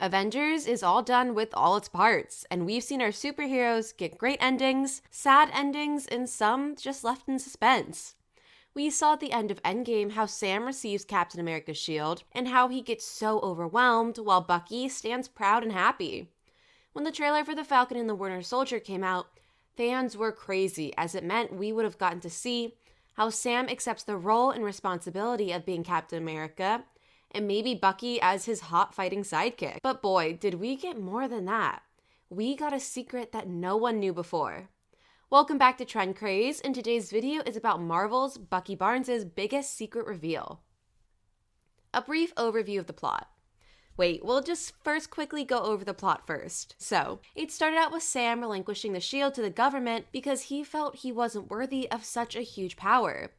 Avengers is all done with all its parts, and we've seen our superheroes get great endings, sad endings, and some just left in suspense. We saw at the end of Endgame how Sam receives Captain America's shield, and how he gets so overwhelmed while Bucky stands proud and happy. When the trailer for the Falcon and the Winter Soldier came out, fans were crazy, as it meant we would have gotten to see how Sam accepts the role and responsibility of being Captain America, and maybe Bucky as his hot fighting sidekick. But boy, did we get more than that. We got a secret that no one knew before. Welcome back to Trend Craze, and today's video is about Marvel's Bucky Barnes' biggest secret reveal. A brief overview of the plot. Wait, we'll just first quickly go over the plot first. So, it started out with Sam relinquishing the shield to the government because he felt he wasn't worthy of such a huge power.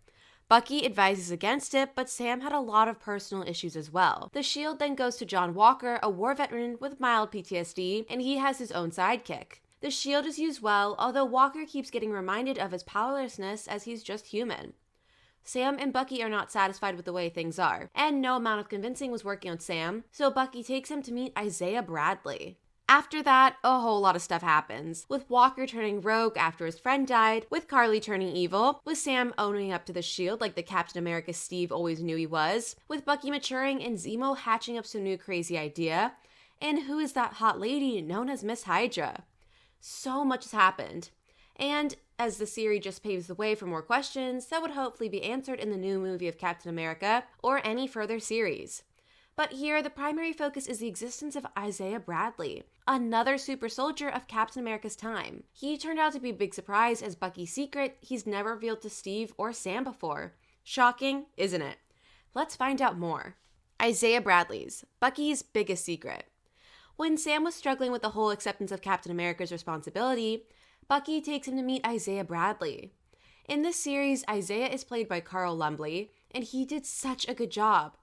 Bucky advises against it, but Sam had a lot of personal issues as well. The shield then goes to John Walker, a war veteran with mild PTSD, and he has his own sidekick. The shield is used well, although Walker keeps getting reminded of his powerlessness as he's just human. Sam and Bucky are not satisfied with the way things are, and no amount of convincing was working on Sam, so Bucky takes him to meet Isaiah Bradley. After that, a whole lot of stuff happens, with Walker turning rogue after his friend died, with Carly turning evil, with Sam owning up to the shield like the Captain America Steve always knew he was, with Bucky maturing and Zemo hatching up some new crazy idea, and who is that hot lady known as Miss Hydra? So much has happened. And as the series just paves the way for more questions that would hopefully be answered in the new movie of Captain America or any further series. But here, the primary focus is the existence of Isaiah Bradley, another super soldier of Captain America's time. He turned out to be a big surprise as Bucky's secret he's never revealed to Steve or Sam before. Shocking, isn't it? Let's find out more. Isaiah Bradley's, Bucky's biggest secret. When Sam was struggling with the whole acceptance of Captain America's responsibility, Bucky takes him to meet Isaiah Bradley. In this series, Isaiah is played by Carl Lumbly, and he did such a good job.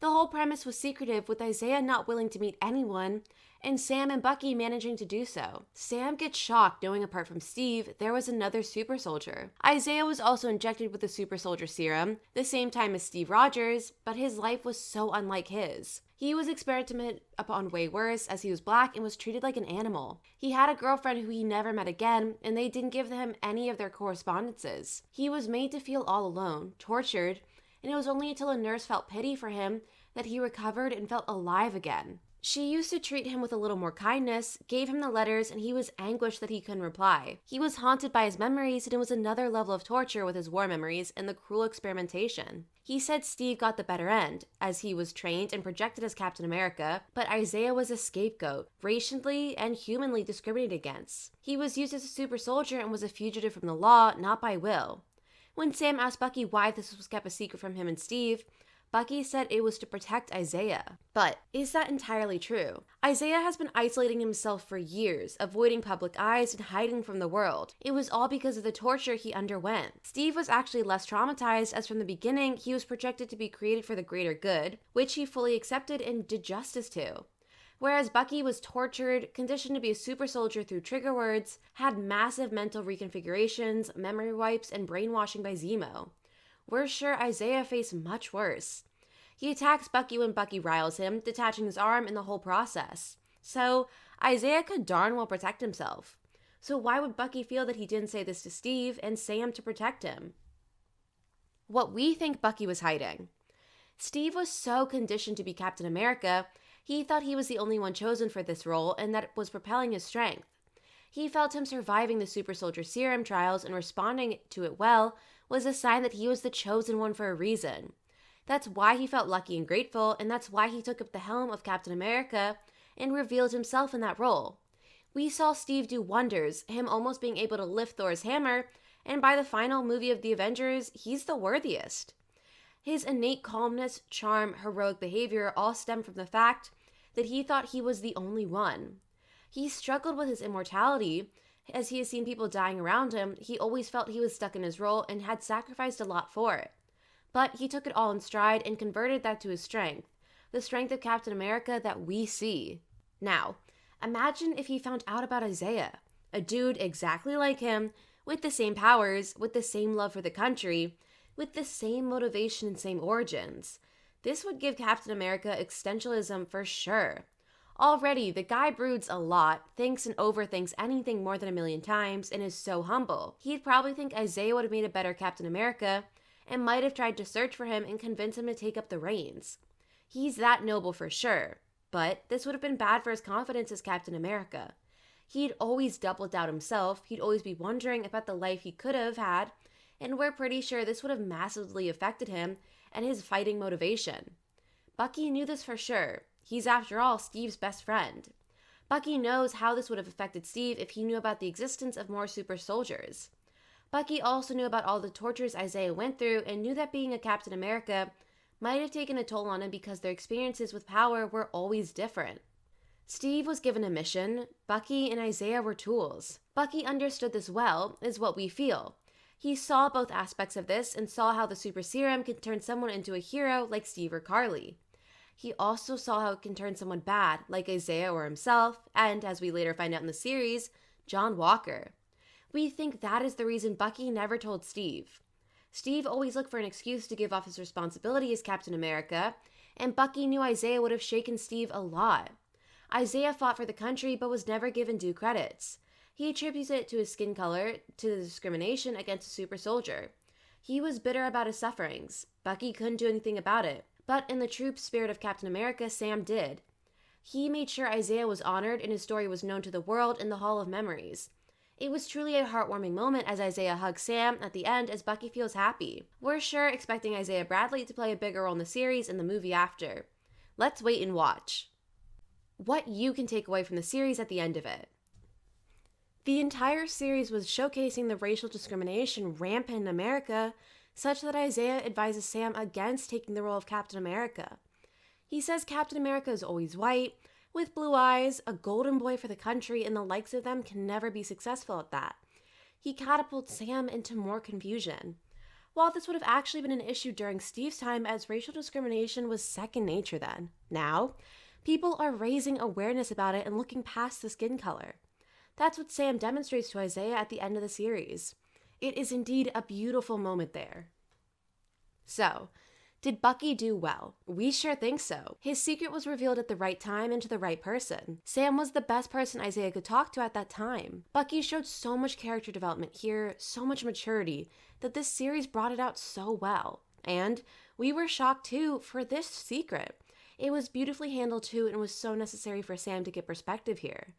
The whole premise was secretive, with Isaiah not willing to meet anyone, and Sam and Bucky managing to do so. Sam gets shocked knowing apart from Steve, there was another super soldier. Isaiah was also injected with the super soldier serum, the same time as Steve Rogers, but his life was so unlike his. He was experimented upon way worse, as he was black and was treated like an animal. He had a girlfriend who he never met again, and they didn't give him any of their correspondences. He was made to feel all alone, tortured, and it was only until a nurse felt pity for him that he recovered and felt alive again. She used to treat him with a little more kindness, gave him the letters, and he was anguished that he couldn't reply. He was haunted by his memories, and it was another level of torture with his war memories and the cruel experimentation. He said Steve got the better end, as he was trained and projected as Captain America, but Isaiah was a scapegoat, racially and humanly discriminated against. He was used as a super soldier and was a fugitive from the law, not by will. When Sam asked Bucky why this was kept a secret from him and Steve, Bucky said it was to protect Isaiah. But is that entirely true? Isaiah has been isolating himself for years, avoiding public eyes and hiding from the world. It was all because of the torture he underwent. Steve was actually less traumatized, as from the beginning he was projected to be created for the greater good, which he fully accepted and did justice to. Whereas Bucky was tortured, conditioned to be a super soldier through trigger words, had massive mental reconfigurations, memory wipes, and brainwashing by Zemo. We're sure Isaiah faced much worse. He attacks Bucky when Bucky riles him, detaching his arm in the whole process. So, Isaiah could darn well protect himself. So why would Bucky feel that he didn't say this to Steve and Sam to protect him? What we think Bucky was hiding. Steve was so conditioned to be Captain America, he thought he was the only one chosen for this role and that it was propelling his strength. He felt him surviving the super soldier serum trials and responding to it well was a sign that he was the chosen one for a reason. That's why he felt lucky and grateful, and that's why he took up the helm of Captain America and revealed himself in that role. We saw Steve do wonders, him almost being able to lift Thor's hammer, and by the final movie of the Avengers, he's the worthiest. His innate calmness, charm, heroic behavior all stem from the fact that he thought he was the only one. He struggled with his immortality. As he has seen people dying around him, he always felt he was stuck in his role and had sacrificed a lot for it. But he took it all in stride and converted that to his strength, the strength of Captain America that we see. Now, imagine if he found out about Isaiah, a dude exactly like him, with the same powers, with the same love for the country, with the same motivation and same origins. This would give Captain America existentialism for sure. Already, the guy broods a lot, thinks and overthinks anything more than a million times, and is so humble. He'd probably think Isaiah would have made a better Captain America, and might have tried to search for him and convince him to take up the reins. He's that noble for sure, but this would have been bad for his confidence as Captain America. He'd always double doubt himself, he'd always be wondering about the life he could have had, and we're pretty sure this would have massively affected him and his fighting motivation. Bucky knew this for sure. He's, after all, Steve's best friend. Bucky knows how this would have affected Steve if he knew about the existence of more super soldiers. Bucky also knew about all the tortures Isaiah went through and knew that being a Captain America might have taken a toll on him because their experiences with power were always different. Steve was given a mission. Bucky and Isaiah were tools. Bucky understood this well, is what we feel. He saw both aspects of this and saw how the super serum can turn someone into a hero like Steve or Carly. He also saw how it can turn someone bad, like Isaiah or himself, and, as we later find out in the series, John Walker. We think that is the reason Bucky never told Steve. Steve always looked for an excuse to give off his responsibility as Captain America, and Bucky knew Isaiah would have shaken Steve a lot. Isaiah fought for the country but was never given due credits. He attributes it to his skin color, to the discrimination against a super soldier. He was bitter about his sufferings. Bucky couldn't do anything about it. But in the true spirit of Captain America, Sam did. He made sure Isaiah was honored and his story was known to the world in the Hall of Memories. It was truly a heartwarming moment as Isaiah hugs Sam at the end as Bucky feels happy. We're sure expecting Isaiah Bradley to play a bigger role in the series and the movie after. Let's wait and watch. What you can take away from the series at the end of it. The entire series was showcasing the racial discrimination rampant in America, such that Isaiah advises Sam against taking the role of Captain America. He says Captain America is always white, with blue eyes, a golden boy for the country, and the likes of them can never be successful at that. He catapults Sam into more confusion. While this would have actually been an issue during Steve's time, as racial discrimination was second nature then, now, people are raising awareness about it and looking past the skin color. That's what Sam demonstrates to Isaiah at the end of the series. It is indeed a beautiful moment there. So, did Bucky do well? We sure think so. His secret was revealed at the right time and to the right person. Sam was the best person Isaiah could talk to at that time. Bucky showed so much character development here, so much maturity, that this series brought it out so well. And we were shocked too for this secret. It was beautifully handled too and was so necessary for Sam to get perspective here.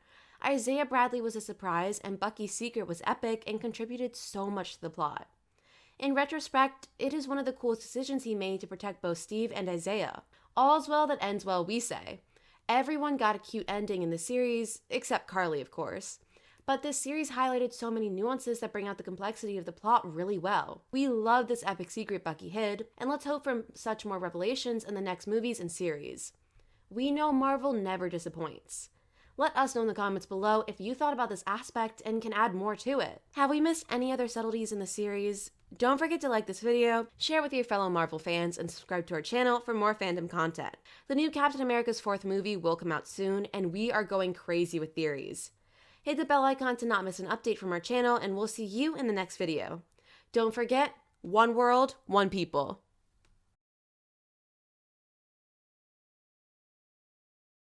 Isaiah Bradley was a surprise, and Bucky's secret was epic and contributed so much to the plot. In retrospect, it is one of the coolest decisions he made to protect both Steve and Isaiah. All's well that ends well, we say. Everyone got a cute ending in the series, except Carly, of course. But this series highlighted so many nuances that bring out the complexity of the plot really well. We love this epic secret Bucky hid, and let's hope for such more revelations in the next movies and series. We know Marvel never disappoints. Let us know in the comments below if you thought about this aspect and can add more to it. Have we missed any other subtleties in the series? Don't forget to like this video, share with your fellow Marvel fans, and subscribe to our channel for more fandom content. The new Captain America's 4th movie will come out soon, and we are going crazy with theories. Hit the bell icon to not miss an update from our channel, and we'll see you in the next video. Don't forget, one world, one people.